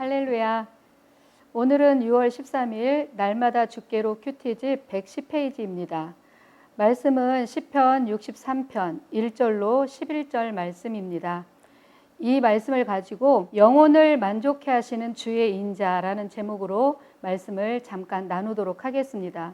할렐루야. 오늘은 6월 13일 날마다 주께로 큐티집 110페이지입니다. 말씀은 시편 63편 1절로 11절 말씀입니다. 이 말씀을 가지고 영혼을 만족해 하시는 주의 인자라는 제목으로 말씀을 잠깐 나누도록 하겠습니다.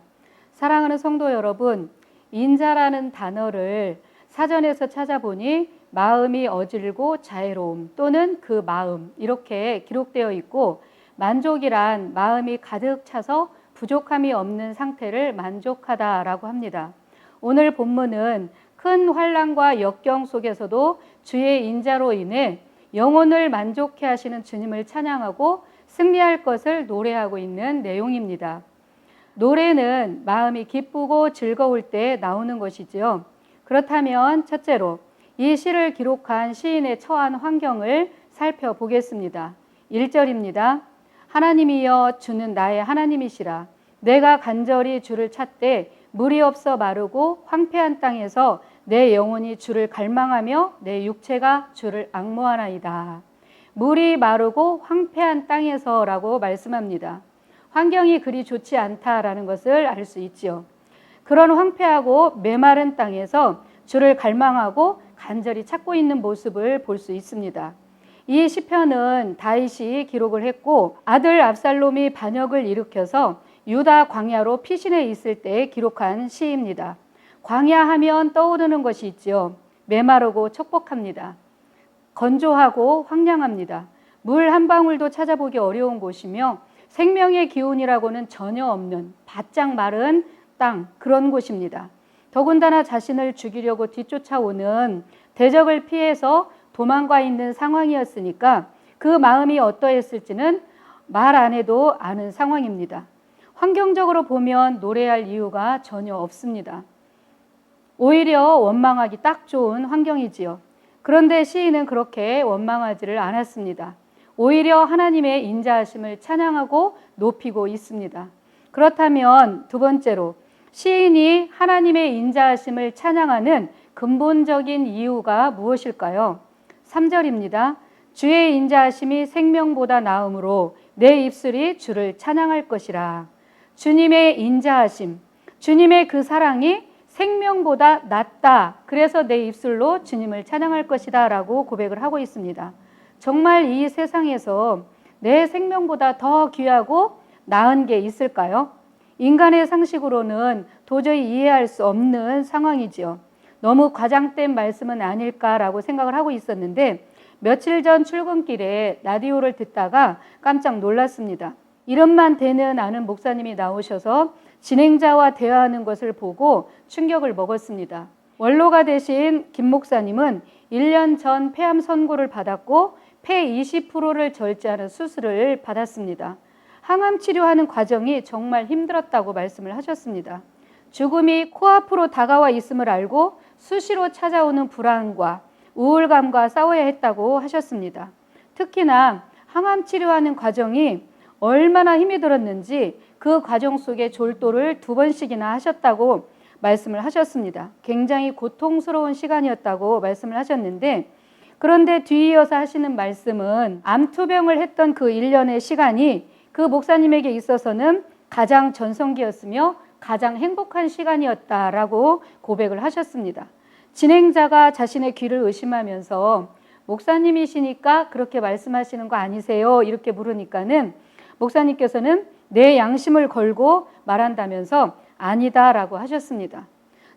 사랑하는 성도 여러분, 인자라는 단어를 사전에서 찾아보니 마음이 어질고 자애로움 또는 그 마음 이렇게 기록되어 있고, 만족이란 마음이 가득 차서 부족함이 없는 상태를 만족하다라고 합니다. 오늘 본문은 큰 환난과 역경 속에서도 주의 인자로 인해 영혼을 만족해 하시는 주님을 찬양하고 승리할 것을 노래하고 있는 내용입니다. 노래는 마음이 기쁘고 즐거울 때 나오는 것이지요. 그렇다면 첫째로 이 시를 기록한 시인의 처한 환경을 살펴보겠습니다. 1절입니다. 하나님이여 주는 나의 하나님이시라. 내가 간절히 주를 찾되 물이 없어 마르고 황폐한 땅에서 내 영혼이 주를 갈망하며 내 육체가 주를 앙모하나이다. 물이 마르고 황폐한 땅에서라고 말씀합니다. 환경이 그리 좋지 않다라는 것을 알 수 있지요. 그런 황폐하고 메마른 땅에서 주를 갈망하고 간절히 찾고 있는 모습을 볼 수 있습니다. 이 시편은 다윗이 기록을 했고, 아들 압살롬이 반역을 일으켜서 유다 광야로 피신해 있을 때 기록한 시입니다. 광야하면 떠오르는 것이 있지요. 메마르고 척박합니다. 건조하고 황량합니다. 물 한 방울도 찾아보기 어려운 곳이며 생명의 기운이라고는 전혀 없는 바짝 마른 땅, 그런 곳입니다. 더군다나 자신을 죽이려고 뒤쫓아오는 대적을 피해서 도망가 있는 상황이었으니까 그 마음이 어떠했을지는 말 안 해도 아는 상황입니다. 환경적으로 보면 노래할 이유가 전혀 없습니다. 오히려 원망하기 딱 좋은 환경이지요. 그런데 시인은 그렇게 원망하지를 않았습니다. 오히려 하나님의 인자하심을 찬양하고 높이고 있습니다. 그렇다면 두 번째로 시인이 하나님의 인자하심을 찬양하는 근본적인 이유가 무엇일까요? 3절입니다. 주의 인자하심이 생명보다 나음으로 내 입술이 주를 찬양할 것이라. 주님의 인자하심, 주님의 그 사랑이 생명보다 낫다. 그래서 내 입술로 주님을 찬양할 것이다 라고 고백을 하고 있습니다. 정말 이 세상에서 내 생명보다 더 귀하고 나은 게 있을까요? 인간의 상식으로는 도저히 이해할 수 없는 상황이지요. 너무 과장된 말씀은 아닐까라고 생각을 하고 있었는데, 며칠 전 출근길에 라디오를 듣다가 깜짝 놀랐습니다. 이름만 되는 아는 목사님이 나오셔서 진행자와 대화하는 것을 보고 충격을 먹었습니다. 원로가 되신 김 목사님은 1년 전 폐암 선고를 받았고 폐 20%를 절제하는 수술을 받았습니다. 항암 치료하는 과정이 정말 힘들었다고 말씀을 하셨습니다. 죽음이 코앞으로 다가와 있음을 알고 수시로 찾아오는 불안과 우울감과 싸워야 했다고 하셨습니다. 특히나 항암 치료하는 과정이 얼마나 힘이 들었는지 그 과정 속에 졸도를 2번씩이나 하셨다고 말씀을 하셨습니다. 굉장히 고통스러운 시간이었다고 말씀을 하셨는데, 그런데 뒤이어서 하시는 말씀은 암투병을 했던 그 1년의 시간이 그 목사님에게 있어서는 가장 전성기였으며 가장 행복한 시간이었다라고 고백을 하셨습니다. 진행자가 자신의 귀를 의심하면서 목사님이시니까 그렇게 말씀하시는 거 아니세요? 이렇게 물으니까는 목사님께서는 내 양심을 걸고 말한다면서 아니다라고 하셨습니다.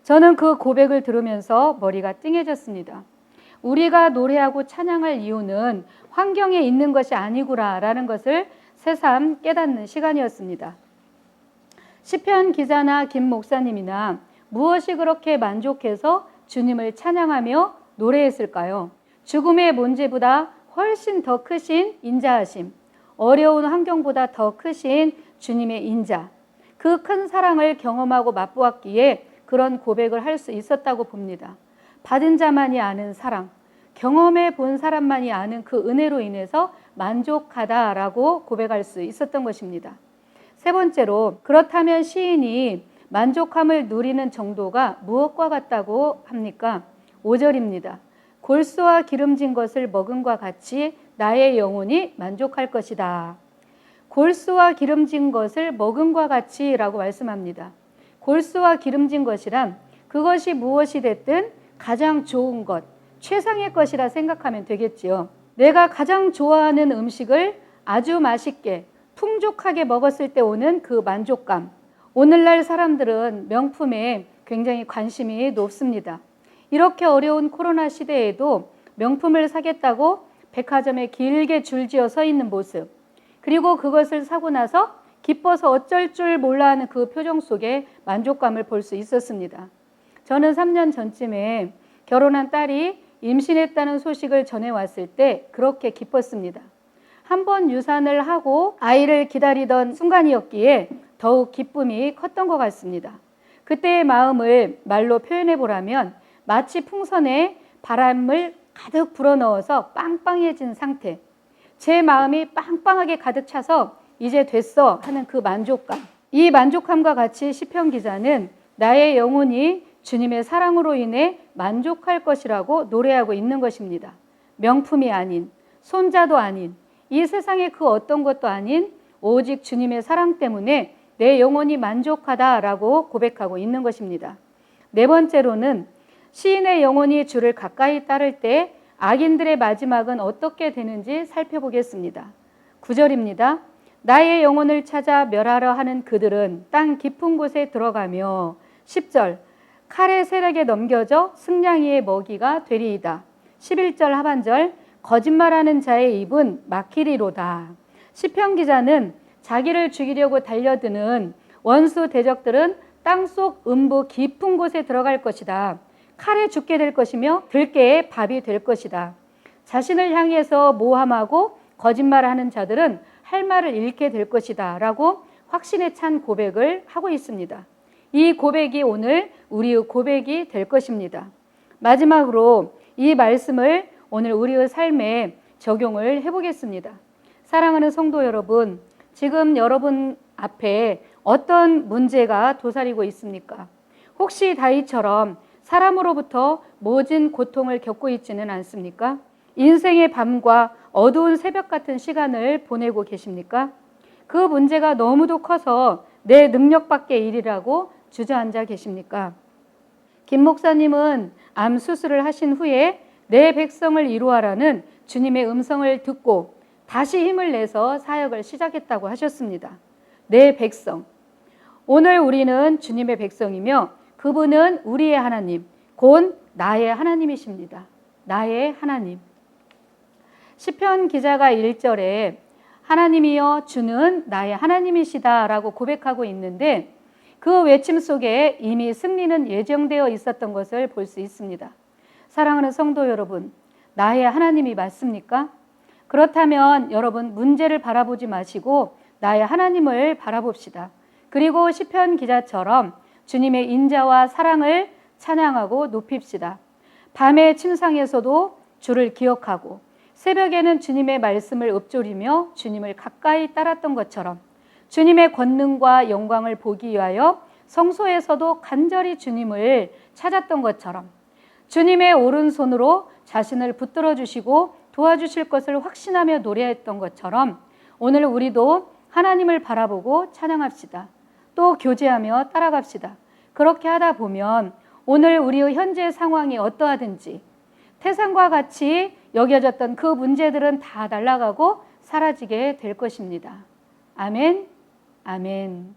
저는 그 고백을 들으면서 머리가 띵해졌습니다. 우리가 노래하고 찬양할 이유는 환경에 있는 것이 아니구나라는 것을 새삼 깨닫는 시간이었습니다. 시편 기자나 김 목사님이나 무엇이 그렇게 만족해서 주님을 찬양하며 노래했을까요? 죽음의 문제보다 훨씬 더 크신 인자하심, 어려운 환경보다 더 크신 주님의 인자, 그 큰 사랑을 경험하고 맛보았기에 그런 고백을 할 수 있었다고 봅니다. 받은 자만이 아는 사랑, 경험해 본 사람만이 아는 그 은혜로 인해서 만족하다라고 고백할 수 있었던 것입니다. 세 번째로, 그렇다면 시인이 만족함을 누리는 정도가 무엇과 같다고 합니까? 5절입니다. 골수와 기름진 것을 먹음과 같이 나의 영혼이 만족할 것이다. 골수와 기름진 것을 먹음과 같이라고 말씀합니다. 골수와 기름진 것이란 그것이 무엇이 됐든 가장 좋은 것, 최상의 것이라 생각하면 되겠지요. 내가 가장 좋아하는 음식을 아주 맛있게 풍족하게 먹었을 때 오는 그 만족감. 오늘날 사람들은 명품에 굉장히 관심이 높습니다. 이렇게 어려운 코로나 시대에도 명품을 사겠다고 백화점에 길게 줄지어 서 있는 모습, 그리고 그것을 사고 나서 기뻐서 어쩔 줄 몰라 하는 그 표정 속에 만족감을 볼 수 있었습니다. 저는 3년 전쯤에 결혼한 딸이 임신했다는 소식을 전해왔을 때 그렇게 기뻤습니다. 한 번 유산을 하고 아이를 기다리던 순간이었기에 더욱 기쁨이 컸던 것 같습니다. 그때의 마음을 말로 표현해 보라면 마치 풍선에 바람을 가득 불어넣어서 빵빵해진 상태, 제 마음이 빵빵하게 가득 차서 이제 됐어 하는 그 만족감. 이 만족함과 같이 시편 기자는 나의 영혼이 주님의 사랑으로 인해 만족할 것이라고 노래하고 있는 것입니다. 명품이 아닌, 손자도 아닌, 이 세상의 그 어떤 것도 아닌 오직 주님의 사랑 때문에 내 영혼이 만족하다라고 고백하고 있는 것입니다. 네 번째로는 시인의 영혼이 주를 가까이 따를 때 악인들의 마지막은 어떻게 되는지 살펴보겠습니다. 9절입니다. 나의 영혼을 찾아 멸하려 하는 그들은 땅 깊은 곳에 들어가며 10절 칼의 세력에 넘겨져 승냥이의 먹이가 되리이다. 11절 하반절 거짓말하는 자의 입은 막히리로다. 시편 기자는 자기를 죽이려고 달려드는 원수 대적들은 땅속 음부 깊은 곳에 들어갈 것이다. 칼에 죽게 될 것이며 들깨의 밥이 될 것이다. 자신을 향해서 모함하고 거짓말하는 자들은 할 말을 잃게 될 것이다 라고 확신에 찬 고백을 하고 있습니다. 이 고백이 오늘 우리의 고백이 될 것입니다. 마지막으로 이 말씀을 오늘 우리의 삶에 적용을 해보겠습니다. 사랑하는 성도 여러분, 지금 여러분 앞에 어떤 문제가 도사리고 있습니까? 혹시 다윗처럼 사람으로부터 모진 고통을 겪고 있지는 않습니까? 인생의 밤과 어두운 새벽 같은 시간을 보내고 계십니까? 그 문제가 너무도 커서 내 능력 밖의 일이라고 주저앉아 계십니까? 김 목사님은 암 수술을 하신 후에 내 백성을 이루하라는 주님의 음성을 듣고 다시 힘을 내서 사역을 시작했다고 하셨습니다. 내 백성. 오늘 우리는 주님의 백성이며 그분은 우리의 하나님, 곧 나의 하나님이십니다. 나의 하나님. 시편 기자가 1절에 하나님이여 주는 나의 하나님이시다 라고 고백하고 있는데 그 외침 속에 이미 승리는 예정되어 있었던 것을 볼 수 있습니다. 사랑하는 성도 여러분, 나의 하나님이 맞습니까? 그렇다면 여러분 문제를 바라보지 마시고 나의 하나님을 바라봅시다. 그리고 시편 기자처럼 주님의 인자와 사랑을 찬양하고 높입시다. 밤의 침상에서도 주를 기억하고 새벽에는 주님의 말씀을 읊조리며 주님을 가까이 따랐던 것처럼 주님의 권능과 영광을 보기 위하여 성소에서도 간절히 주님을 찾았던 것처럼 주님의 오른손으로 자신을 붙들어 주시고 도와주실 것을 확신하며 노래했던 것처럼 오늘 우리도 하나님을 바라보고 찬양합시다. 또 교제하며 따라갑시다. 그렇게 하다 보면 오늘 우리의 현재 상황이 어떠하든지 태산과 같이 여겨졌던 그 문제들은 다 날아가고 사라지게 될 것입니다. 아멘, 아멘.